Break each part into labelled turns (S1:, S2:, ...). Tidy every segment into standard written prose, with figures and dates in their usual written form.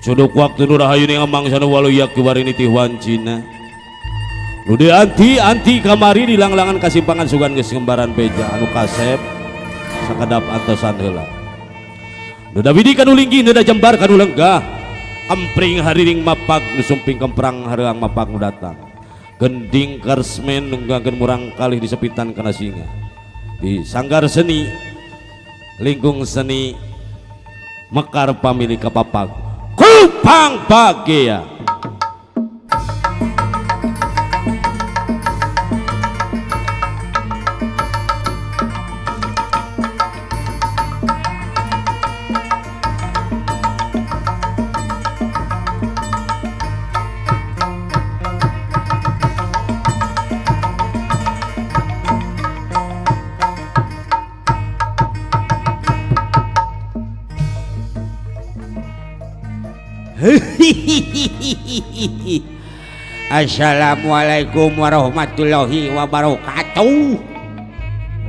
S1: Cuduk waktu nu rahayu ning amang sana waluyak kibarini ti wancina. Nu anti kamari di langlangan kasimpangan sugan geus ngembaran beja anu kasep sakadap antosan heula. Nu da widi kanu linggih nu da jembar kanu lenggah. Ampring hariring mapag nu sumping kemprang hareuang mapag nu datang. Gending karsmen nunggakeun murang kalih di sepitan kana singa. Di sanggar seni lingkung seni mekar pamilik kapapag Kupang Bagea.
S2: Assalamualaikum warahmatullahi wabarakatuh.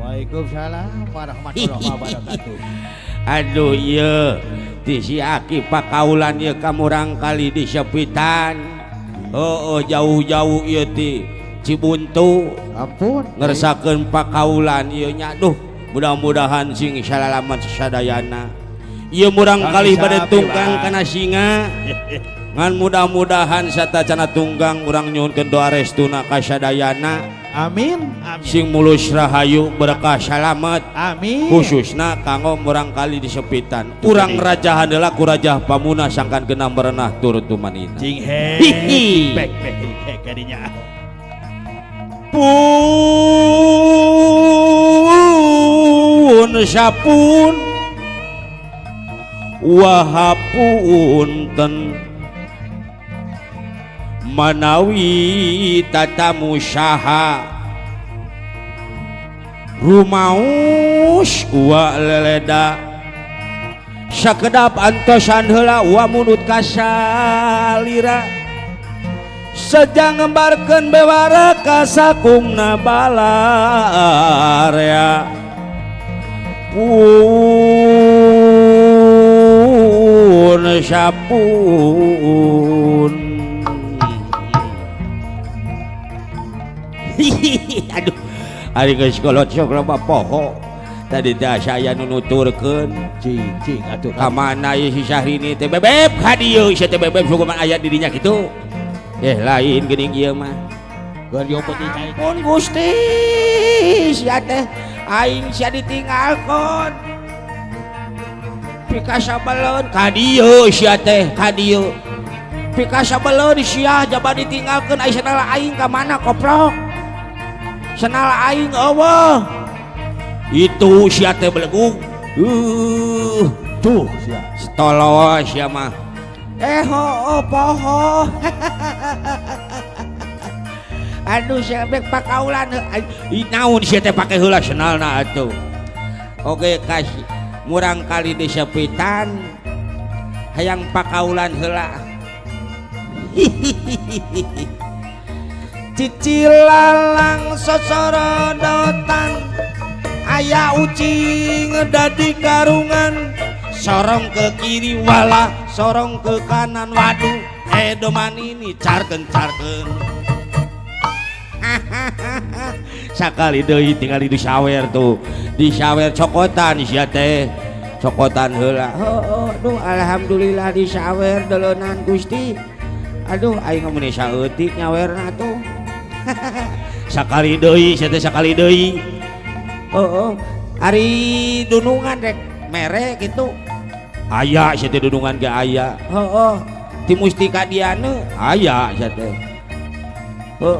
S3: Waalaikumsalam warahmatullahi wabarakatuh.
S2: Aduh ya, ti si Aki pakaulan ya kamurang kali di sepitan. Jauh-jauh ya ti Cibuntu.
S3: Ampun.
S2: Ngersakeun pakaulan ieu nya. Duh, mudah-mudahan sing salalamat sadayana. Ieu murang kali bade tunggang kana singa. Ngan mudah-mudahan sata cana tunggang urang nyuhunkeun doa restuna ka sadayana.
S3: Amin.
S2: Sing mulus rahayu berkah salamet.
S3: Amin.
S2: Khususna kanggo murang kali di sepitan. Urang raja handeula ku Raja Pamuna sangkan genam berenah turut tumanina.
S3: Cing he. Bek kadinya.
S2: Pun sapun wahapunten manawi tatamu syaha rumaus wa leleda sakedap antosan heula wa munut kasalira sedang ngembarkeun bewara kasakungna balarea pun sapun. Aduh, ari geus kolot sok loba poho. Tadi dah saya nunuturkeun
S3: Cing atuh
S2: ka mana ieu si Syahrini teh bebeb ka dieu sia teh bebeb sukuman aya dirinya kitu. Lain geuning ieu mah.
S3: Keur yo peuting cai.
S2: Pun Gusti sia teh aing sia ditinggalkeun. Pika sabeleun ka dieu sia teh ka dieu. Pika sabeleun sia jaba ditinggalkeun ai sanala aing ka mana koprok. Sanala aing eueuh. Itu sia teh belegug.
S3: Tuh sia.
S2: Stolo sia mah. Poho. Aduh sia bek pakaulan naon sia teh pake heula senalna atuh. Oge kasih murang kali di sepitan hayang pakaulan heula. Cicilalang sosorodotan aya ucing ngedadi karungan sorong ke kiri wala sorong ke kanan waduh edoman ini carken sakali deui tinggal di sawer tuh di sawer cokotan sia teh cokotan heula. Aduh alhamdulillah di sawer deulenan Gusti. Aduh aing mun saeutik nyawerna tuh. Sakali deui sia teh sakali deui. Ari dunungan rek mere gitu. Aya sia teh dunungan ge aya. Ti mustika diana aya sia teh.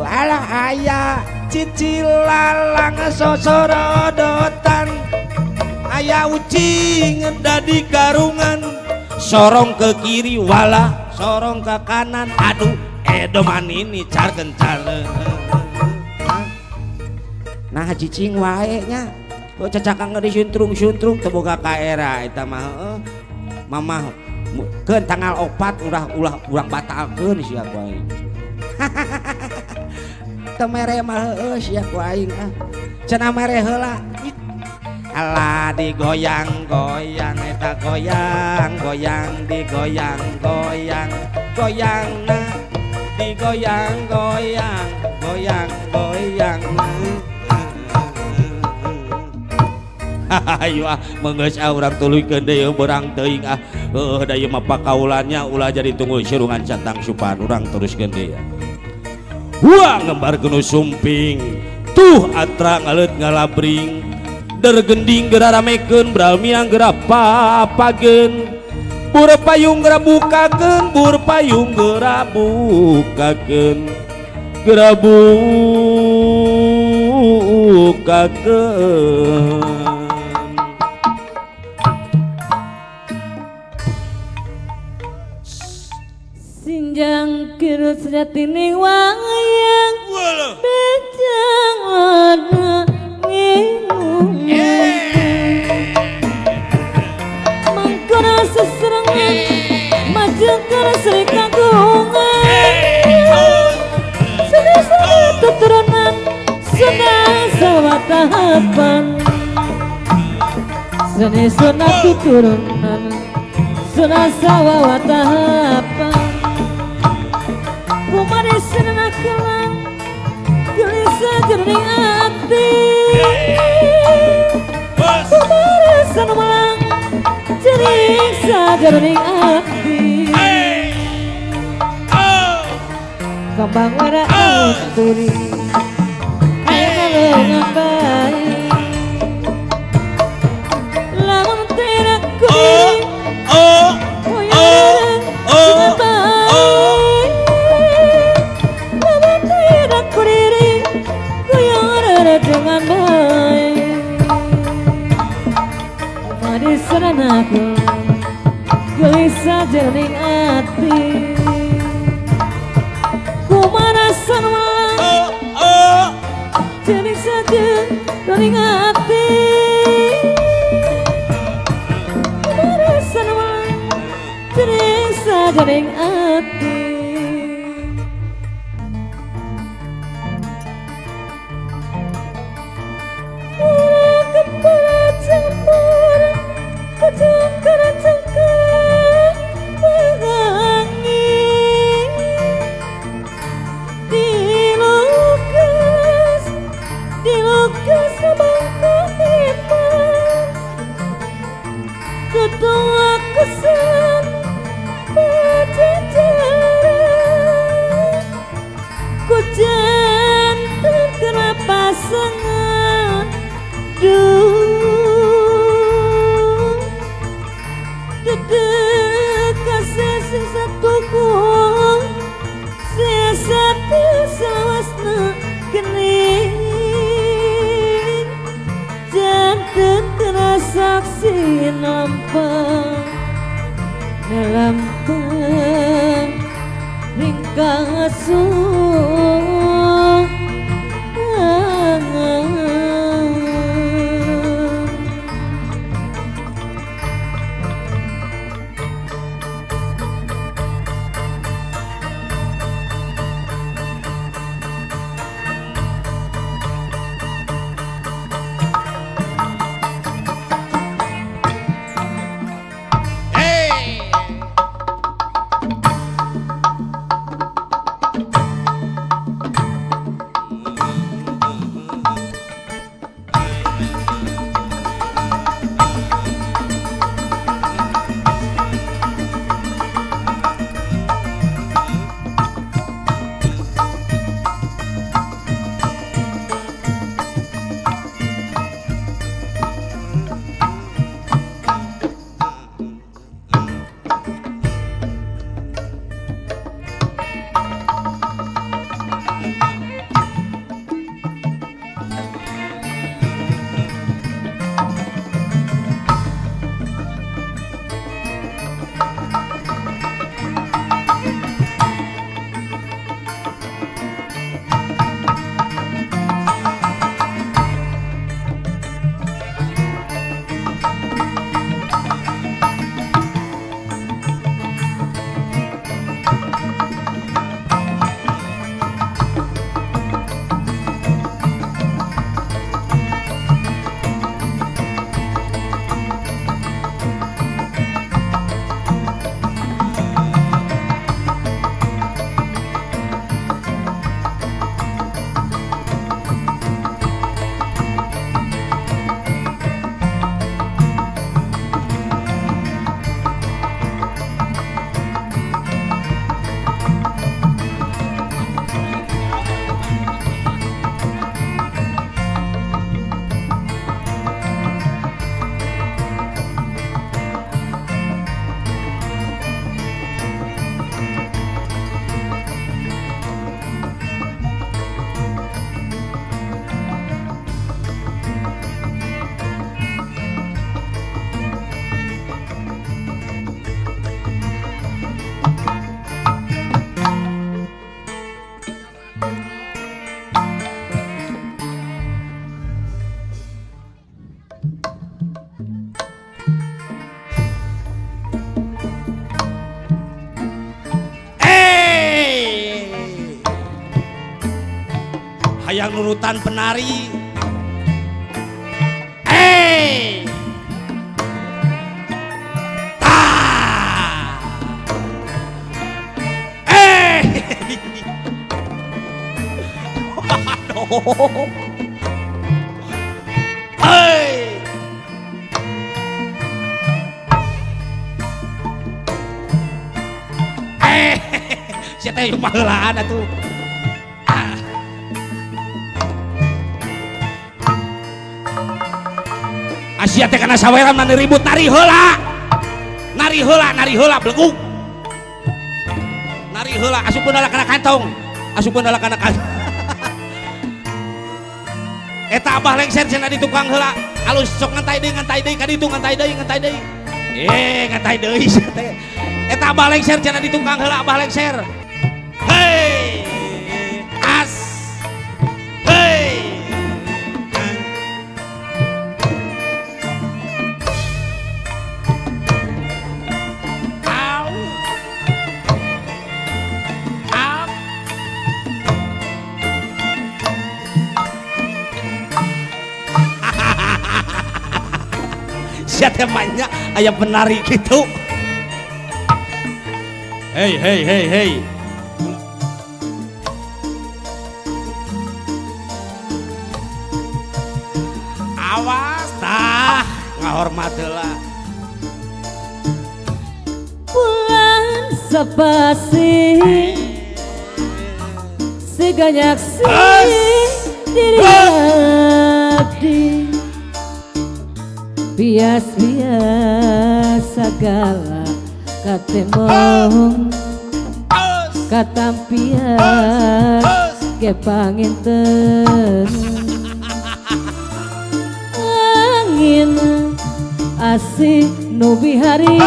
S2: Alah aya cicilalang sosorodotan aya ucing dadi karungan sorong ke kiri wala sorong ke kanan aduh edoman ini carken. Nah cicing wae nya cacakang disuntrung-suntrung teu boga kaera eta mah mamah keun tanggal 4 ulah batalkeun sia ku aing. Teu mere mah heueuh sia ku aing cenah mere heula. Alah digoyang-goyang eta goyang-goyang digoyang-goyang goyangna digoyang-goyang goyang-goyang hahaha ah menggeus urang tuluykeun deui berang teuing da ieu mah pakaulannya ulah jadi tunggu sirungan catang supan urang teruskeun deui wah ngembar nu sumping tuh atra ngaleut ngalabring dergending geura ramekeun bralmiang geura papageun bur payung geura bukakeun bur payung geura bukakeun geura bukakeun
S4: sinjang kieu sejatining wayang bejang warna ngingung mangkana seserangan majeng kana sri kagungan sedih-sedih tuturunan sunah sawatahapan sedih-sedih tuturunan sunah sawatahapan kumaha senana kelang gelisah jernih ati kumaha senana malang gelisah jernih ati kembang wara turi ayeuna leungeun bae lamun tidak kuring dengan baik mari seranaku gelisah jernih hati kumana sanwalang jernih saja jernih hati kumana sanwalang jernih saja jernih hati saksi nampak dalam ringkasan
S2: hayang nurutan penari. Siapa yang pahelaan atuh. Asia teh kana saweran mana ribut nari heula. Nari heula blegug. Nari heula asupun heula kana kantong. Asupun heula kana kantong. Eta abah lengser cenah di tukang heula. Alus sok ngantai deui ka ditu ngantai deui. Ngantai deui teh. Eta abah lengser cenah di tukang heula abah lengser. Hei. As. Hei. Au. Au. Siapa banyak aya penari gitu. Hei. Awas tah ngahormat heula.
S4: Bulan sepasi seganyak si diri abdi bias-bias segala katemong katampian kepanginten angin asih nubi hari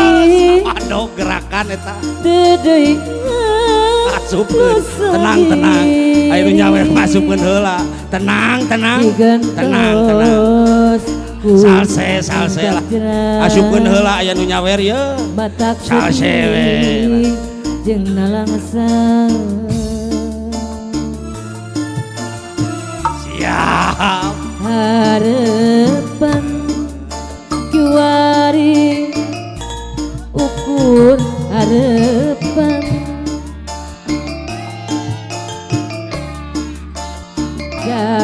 S2: Aduh gerakan eta.
S4: dedei
S2: Asupkeun tenang. Aya nu nyawer masupkeun heula. Tenang. Salse lah. Asupkeun heula aya nu nyawer ye.
S4: batak
S2: Salse we.
S4: jeung nalangsan
S2: Siap.
S4: harapan kiwari ukur harapan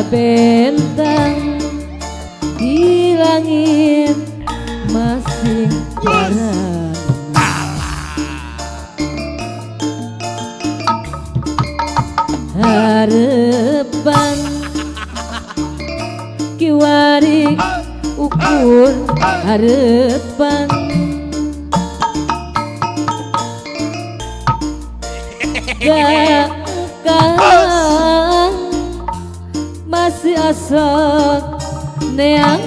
S4: bentang di langit masih jarang harapan kiwari ukur harapan Kang masih asok neang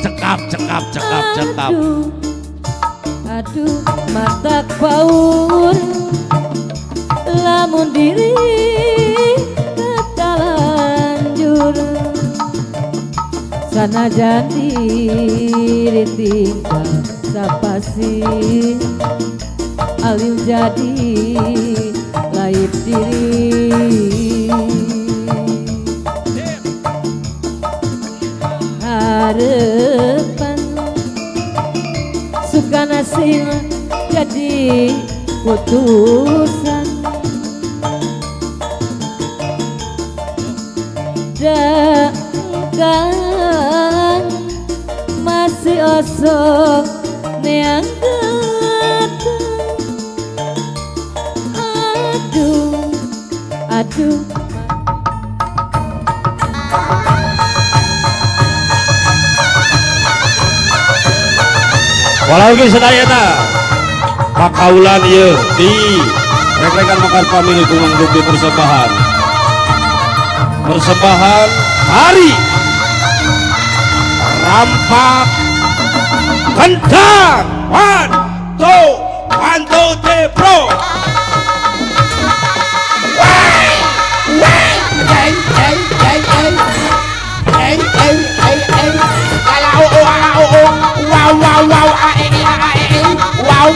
S2: Cekap.
S4: Aduh mata paur lamun diri katalanjur sanajan diri tinggal sapasi alim jadi lain diri harapan suka nasib jadi putusan dan masih osok neang aduh
S1: Walau ge sadayana pakaulan ieu di rek-rekan makan pamili kumang di persembahan hari rampak kentang 1 2 bro. Wow,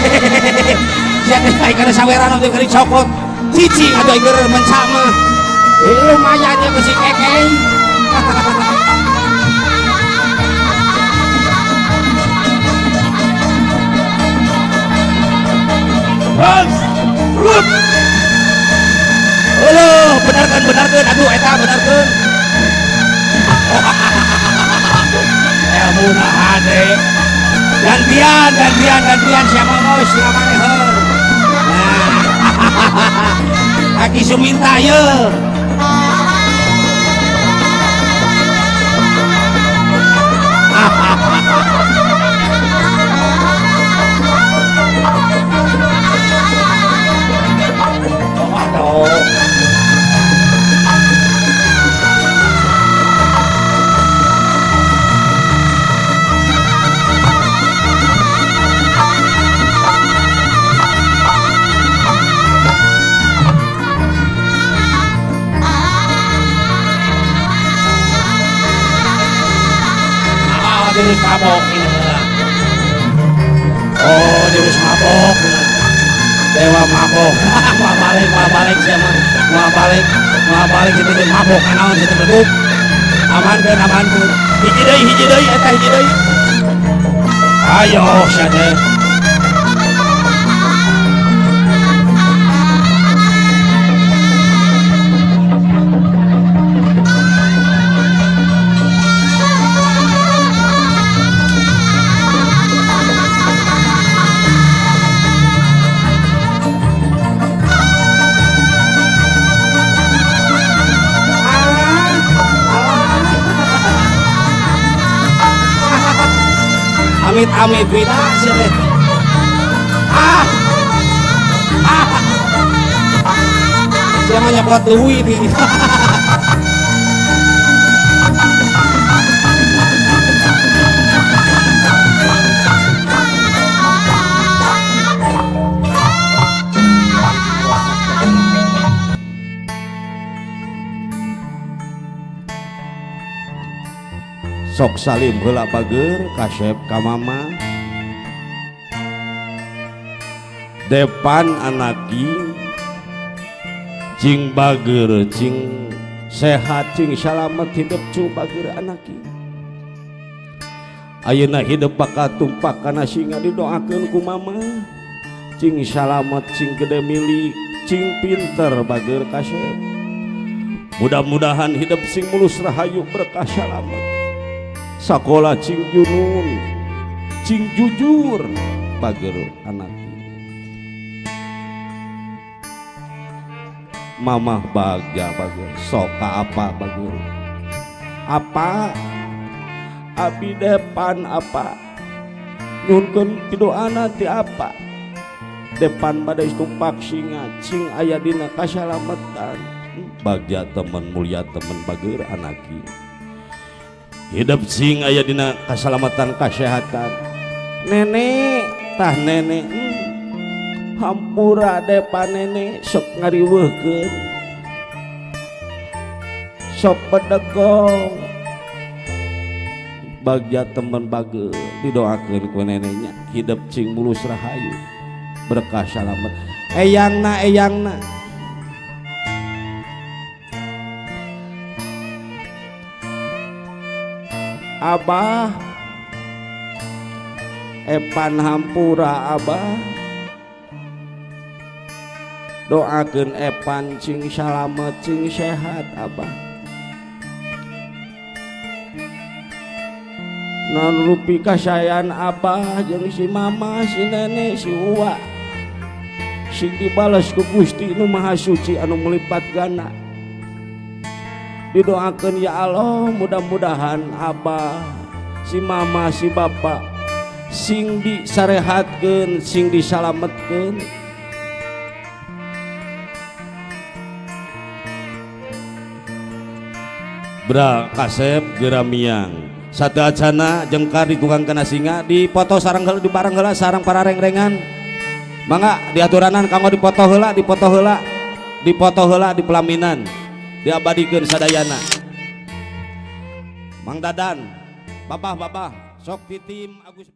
S2: saweran untuk kering cokot cici atau iker mencama lumayan ya ke si kekeng
S1: Hans Rut
S2: benarkan aduh eta benarkan
S3: Munah ade.
S2: gantian siapa mau siapa maneheur nah kaki suminta ye
S3: Terus mabok ini.
S2: oh terus mabok dewa mabok balik siapa balik situ mabok kanaon situ beduk aman kan hiji deui eta hiji deui ayo sate amit wita sini siapa nyepot duit ini sok salim heula bager kasep ka mama depan anaki cing bager cing sehat cing salamet hidup cu bager anaki ayeuna hidup bakal tumpak kana singa didoakeun ku mama cing salamet cing gede milik cing pinter bager kasep mudah-mudahan hidup sing mulus rahayu berkah salamet sakola cing junun cing jujur bager anak mamah bahagia bager soka apa bager apa abi depan apa nyunkeun pidoana ti apa depan badai tumpak singa cing aya dina kasalametan bagja temen mulia temen bager anaki hidup sing aya dina keselamatan kesehatan nenek tah nenek hampura depan nenek sok ngariweuhkeun sok pedegong bagja temen bagel didoakeun ku neneknya hidup cing mulus rahayu berkah salamet eyangna Abah epan hampura Abah doakeun epan cing salamet cing sehat Abah non rupi kasayan Abah jeung si mama si nenek si uwa sing dibales ku Gusti nu Maha Suci anu melipat gana didoakan ya Allah mudah-mudahan Abah si mama si bapak sing disarehatkeun sing disalametkeun bra kasep geramiang satu acana jengkar ditukang kena singa dipoto sarang heula dibareng heula sarang para reng-rengan mangga diaturanan kanggo dipoto heula di pelaminan diabadikeun sadayana Mang Dadan babah sok ti tim Agus